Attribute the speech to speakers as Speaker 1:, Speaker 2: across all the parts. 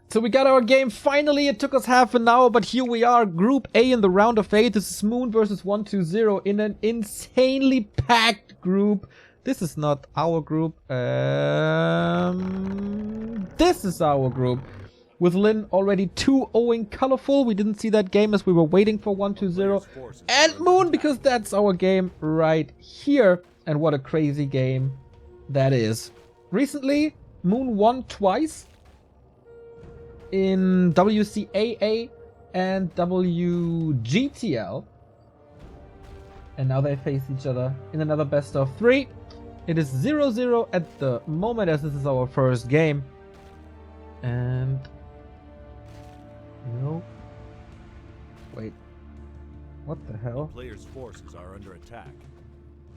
Speaker 1: So we got our game finally. It took us half an hour, but here we are. Group A in the round of 8. This is Moon versus 120 in an insanely packed group. This is not our group. This is our group. With Lin already 2-0 colorful. We didn't see that game as we were waiting for 120. And Moon, because that's our game right here. And what a crazy game that is. Recently, Moon won twice. In WCAA and WGTL. And now they face each other in another best of 3. It is 0-0 at the moment as this is our first game. And... no. Wait. What the hell?
Speaker 2: The player's forces are under attack.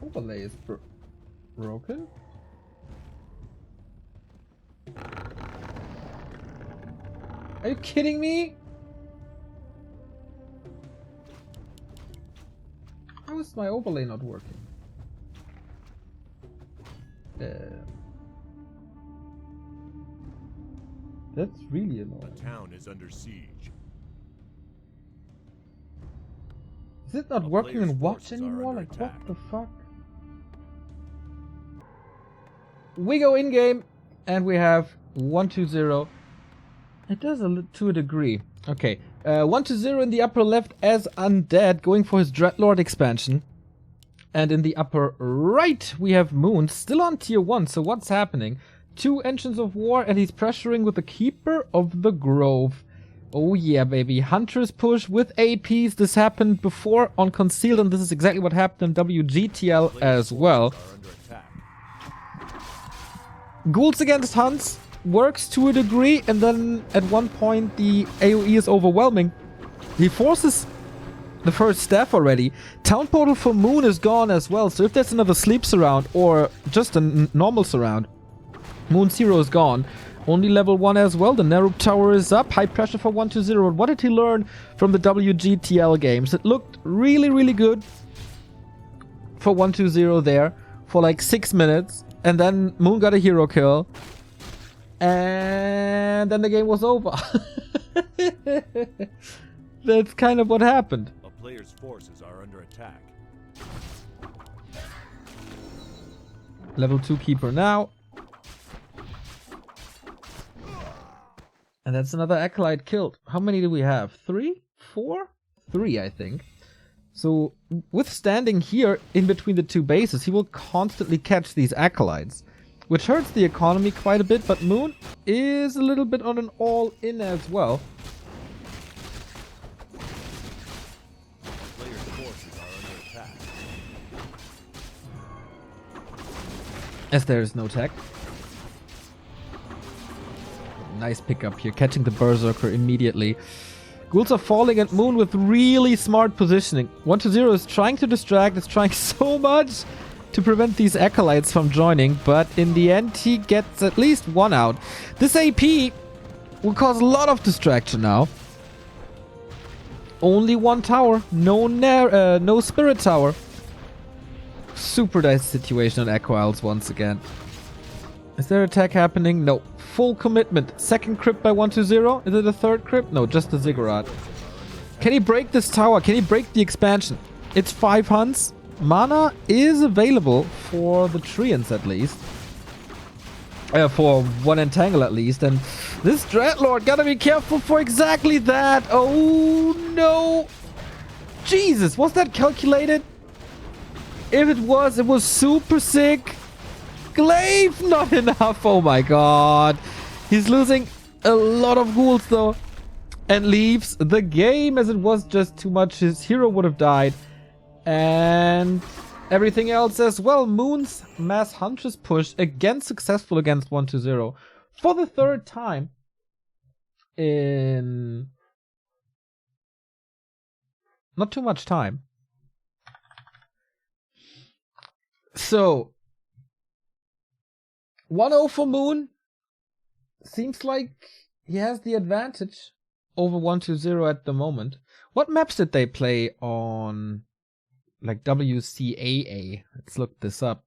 Speaker 1: Overlay is broken? Are you kidding me? How is my overlay not working? That's really annoying.
Speaker 2: The town is under siege.
Speaker 1: Is it not working in watch anymore? Like, what the fuck? We go in game and we have 120. It does to a degree. Okay, 120 in the upper left as Undead, going for his Dreadlord expansion. And in the upper right, we have Moon, still on tier 1. So what's happening? 2 Engines of War, and he's pressuring with the Keeper of the Grove. Oh yeah, baby. Hunter's push with APs. This happened before on Concealed, and this is exactly what happened in WGTL as well. Ghouls against Hunts. Works to a degree, and then at one point the AoE is overwhelming. He forces the first staff already. Town portal for Moon is gone as well, so if there's another sleep surround or just a normal surround, Moon 0 is gone. Only level 1 as well. The Nerub tower is up. High pressure for 120. What did he learn from the WGTL games? It looked really, really good for 120 there for like 6 minutes, and then Moon got a hero kill. And then the game was over. That's kind of what happened.
Speaker 2: A player's forces are under attack.
Speaker 1: Level 2 keeper now. And that's another acolyte killed. How many do we have? 3? 4? 3, I think. So, with standing here in between the 2 bases, he will constantly catch these acolytes, which hurts the economy quite a bit, but Moon is a little bit on an all-in as well.
Speaker 2: Player's forces are under attack.
Speaker 1: As there is no tech. Nice pickup here, catching the Berserker immediately. Ghouls are falling at Moon with really smart positioning. 120 is trying to distract, is trying so much to prevent these acolytes from joining, but in the end he gets at least 1 out. This AP will cause a lot of distraction now. Only 1 tower, no spirit tower. Super nice situation on Echo Isles once again. Is there attack happening? No. Full commitment. Second crypt by 120. Is it a third crypt? No, just the Ziggurat. Can he break this tower? Can he break the expansion? It's 5 hunts. Mana is available for the Treants at least. For 1 Entangle at least. And this Dreadlord gotta be careful for exactly that. Oh no. Jesus, was that calculated? If it was super sick. Glaive, not enough. Oh my god. He's losing a lot of ghouls though. And leaves the game as it was just too much. His hero would have died. And everything else as well. Moon's mass huntress push again successful against 120 for the 3rd time in not too much time. So 1-0 for Moon. Seems like he has the advantage over 120 at the moment. What maps did they play on? Like WCAA. Let's look this up.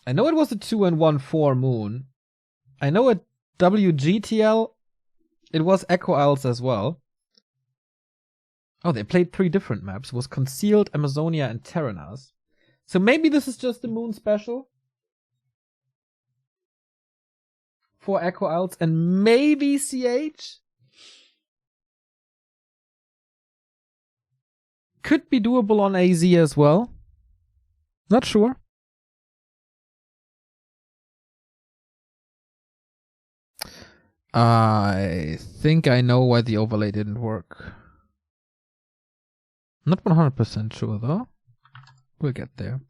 Speaker 1: I know it was a 2-1-4 Moon. I know at WGTL it was Echo Isles as well. Oh, they played 3 different maps. It was Concealed, Amazonia, and Terranas. So maybe this is just the Moon special for Echo Isles and maybe CH. Could be doable on AZ as well. Not sure. I think I know why the overlay didn't work. Not 100% sure though. We'll get there.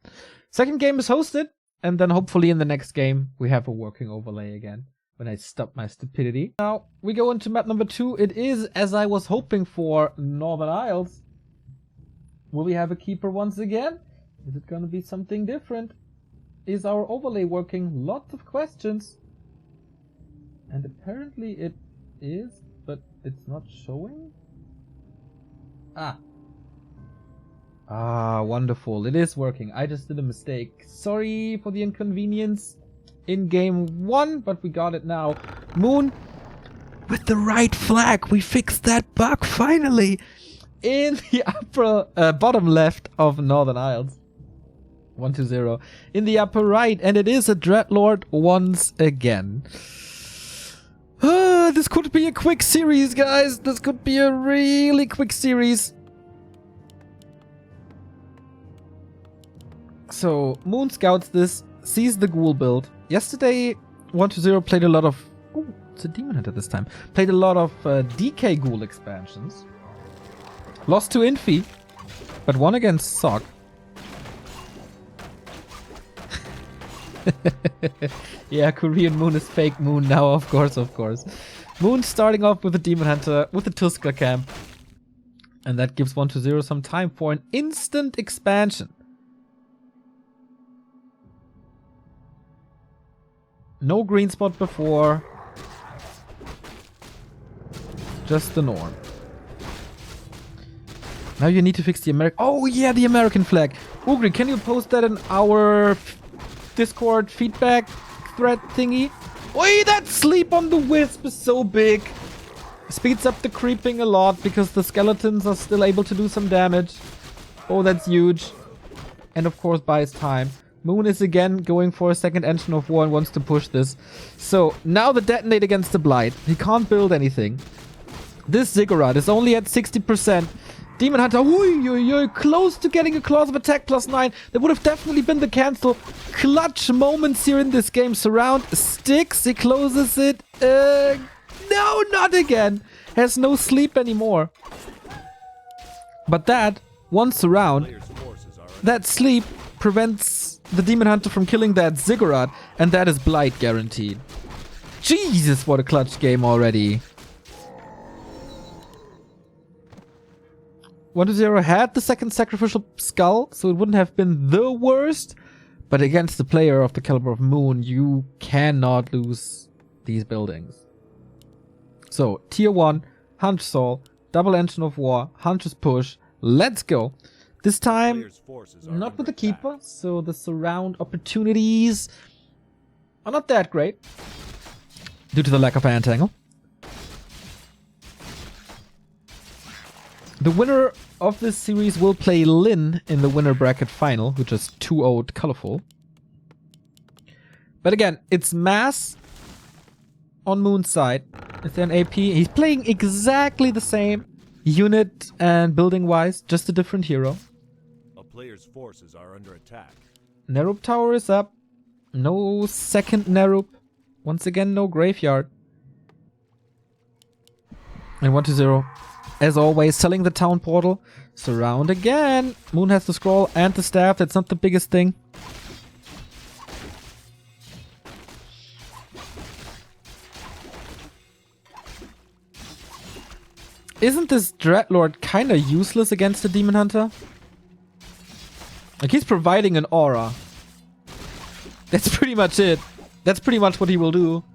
Speaker 1: Second game is hosted, and then hopefully in the next game we have a working overlay again when I stop my stupidity. Now we go into map number 2. It is, as I was hoping for, Northern Isles. Will we have a keeper once again? Is it gonna be something different? Is our overlay working? Lots of questions. And apparently it is, but it's not showing? Wonderful. It is working. I just did a mistake. Sorry for the inconvenience in game 1, but we got it now. Moon with the right flag. We fixed that bug finally. In the bottom left of Northern Isles. 1-0. In the upper right, and it is a Dreadlord once again. This could be a quick series, guys. This could be a really quick series. So, Moon scouts this, sees the ghoul build. Yesterday, 1-0 played a lot of... Oh, it's a Demon Hunter this time. Played a lot of DK ghoul expansions. Lost to Infi, but won against Sock. Yeah, Korean Moon is fake Moon now, of course. Moon starting off with a Demon Hunter, with a Tuskar camp. And that gives 1-0 some time for an instant expansion. No green spot before. Just the norm. Now you need to fix the American... Oh yeah, the American flag. Ugri, can you post that in our Discord feedback thread thingy? Oi, that sleep on the Wisp is so big. Speeds up the creeping a lot because the skeletons are still able to do some damage. Oh, that's huge. And of course buys time. Moon is again going for a second engine of war and wants to push this. So now the detonate against the Blight. He can't build anything. This Ziggurat is only at 60%. Demon Hunter, close to getting a clause of attack +9. That would have definitely been the cancel. Clutch moments here in this game. Surround sticks. He closes it. No, not again. Has no sleep anymore. But that, one surround, that sleep prevents the Demon Hunter from killing that Ziggurat. And that is Blight guaranteed. Jesus, what a clutch game already. 1-0 had the second sacrificial skull, so it wouldn't have been the worst. But against the player of the caliber of Moon, you cannot lose these buildings. So, tier 1, Hunch Soul, double engine of war, Hunch's push. Let's go. This time, not with the keeper, so the surround opportunities are not that great due to the lack of ant angle. The winner of this series will play Lin in the Winnerbracket final, which is 2-0'd colorful. But again, it's mass on Moon's side. Is there an AP? He's playing exactly the same unit and building wise, just a different hero.
Speaker 2: A player's forces are under attack.
Speaker 1: Nerup Tower is up. No second Nerup. Once again, no graveyard. And 1-0. As always, selling the town portal. Surround again. Moon has the scroll and the staff. That's not the biggest thing. Isn't this Dreadlord kind of useless against the Demon Hunter? Like, he's providing an aura. That's pretty much it. That's pretty much what he will do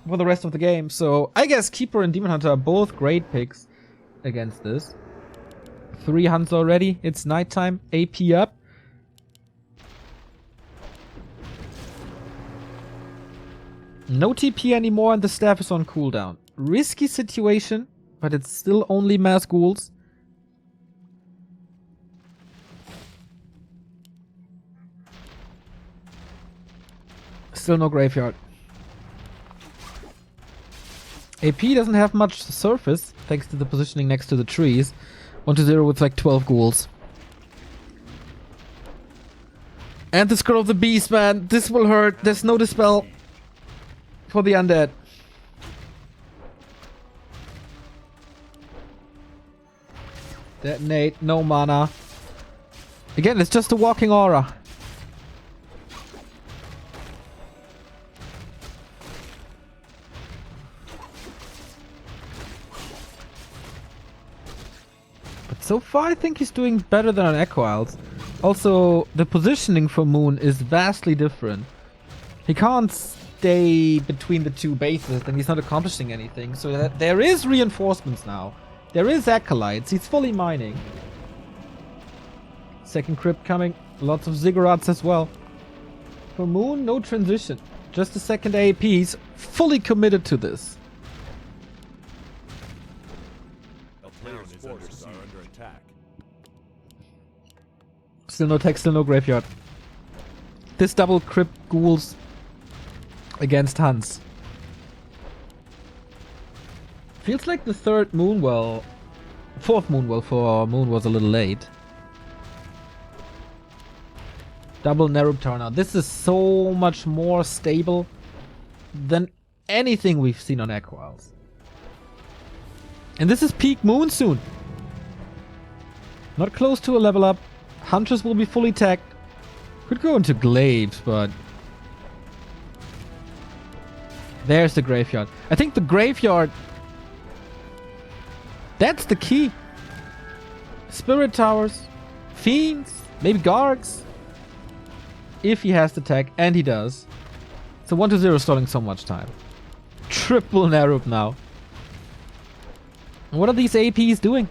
Speaker 1: for the rest of the game. So I guess Keeper and Demon Hunter are both great picks against this. 3 hunts already. It's nighttime. AP up. No TP anymore and the staff is on cooldown. Risky situation, but it's still only mass ghouls. Still no graveyard. AP doesn't have much surface, thanks to the positioning next to the trees. 1-0 with like 12 ghouls. And the Scroll of the Beast, man. This will hurt. There's no dispel for the undead. Detonate, no mana. Again, it's just a walking aura. But so far, I think he's doing better than on Echo Isles. Also, the positioning for Moon is vastly different. He can't stay between the two bases, and he's not accomplishing anything. So that there is reinforcements now. There is acolytes. He's fully mining. Second crypt coming. Lots of ziggurats as well. For Moon, no transition. Just a second AP. He's fully committed to this.
Speaker 2: A player's forces are under attack.
Speaker 1: Still no tech, still no graveyard. This double crypt ghouls against Hans. Feels like the third Moonwell, fourth Moonwell for Moon was a little late. Double Neruptar now. This is so much more stable than anything we've seen on Echo Isles. And this is peak Moon soon. Not close to a level up. Huntress will be fully tagged. Could go into Glaives, but there's the graveyard. I think the graveyard, that's the key. Spirit Towers, Fiends, maybe Gargs. If he has the tech, and he does. So 1-0 stalling so much time. Triple Nerup now. And what are these APs doing?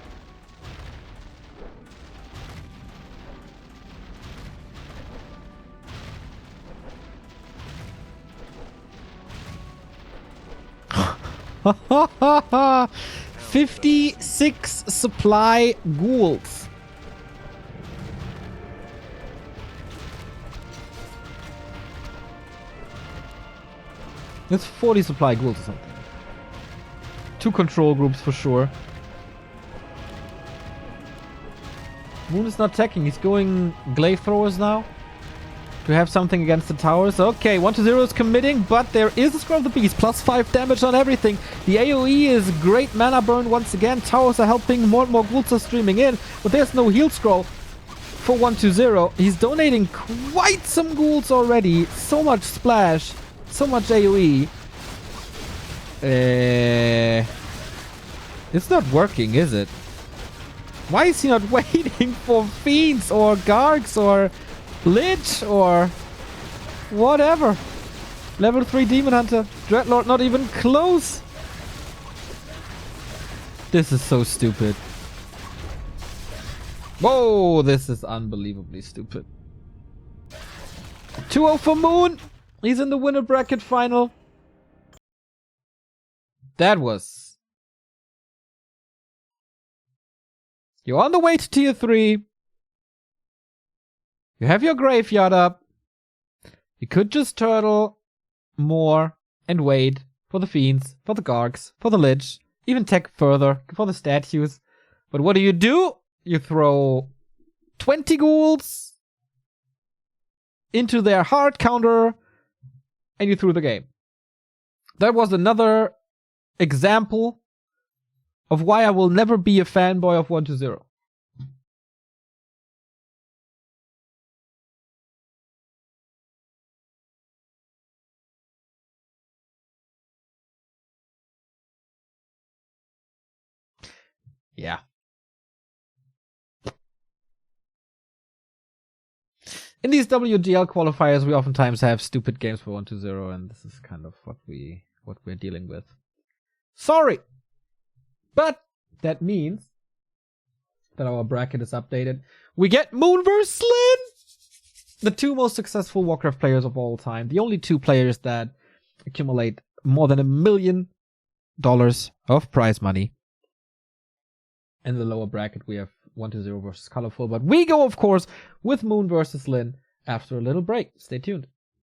Speaker 1: Ha ha ha ha! 56 supply ghouls. That's 40 supply ghouls or something. 2 control groups for sure. Moon is not attacking. He's going glaive throwers now to have something against the towers. Okay, 1-0 is committing, but there is a Scroll of the Beast. +5 damage on everything. The AoE is great mana burn once again. Towers are helping. More and more ghouls are streaming in, but there's no heal scroll for 1-0. He's donating quite some ghouls already. So much splash. So much AoE. It's not working, is it? Why is he not waiting for Fiends or Gargs or Lich or whatever? Level 3 Demon Hunter. Dreadlord not even close. This is so stupid. Whoa, this is unbelievably stupid. 2-0 for Moon. He's in the Winnerbracket final. That was... You're on the way to tier 3. You have your graveyard up. You could just turtle more and wait for the Fiends, for the Gargs, for the Lich, even tech further for the statues. But what do? You throw 20 ghouls into their hard counter and you threw the game. That was another example of why I will never be a fanboy of 1-0. Yeah. In these WGL qualifiers, we oftentimes have stupid games for 1-0, and this is kind of what we're dealing with. Sorry! But that means that our bracket is updated. We get Moon vs. Slin! The 2 most successful Warcraft players of all time. The only 2 players that accumulate more than $1 million of prize money. In the lower bracket, we have 1-0 versus Colorful. But we go, of course, with Moon versus Lin after a little break. Stay tuned.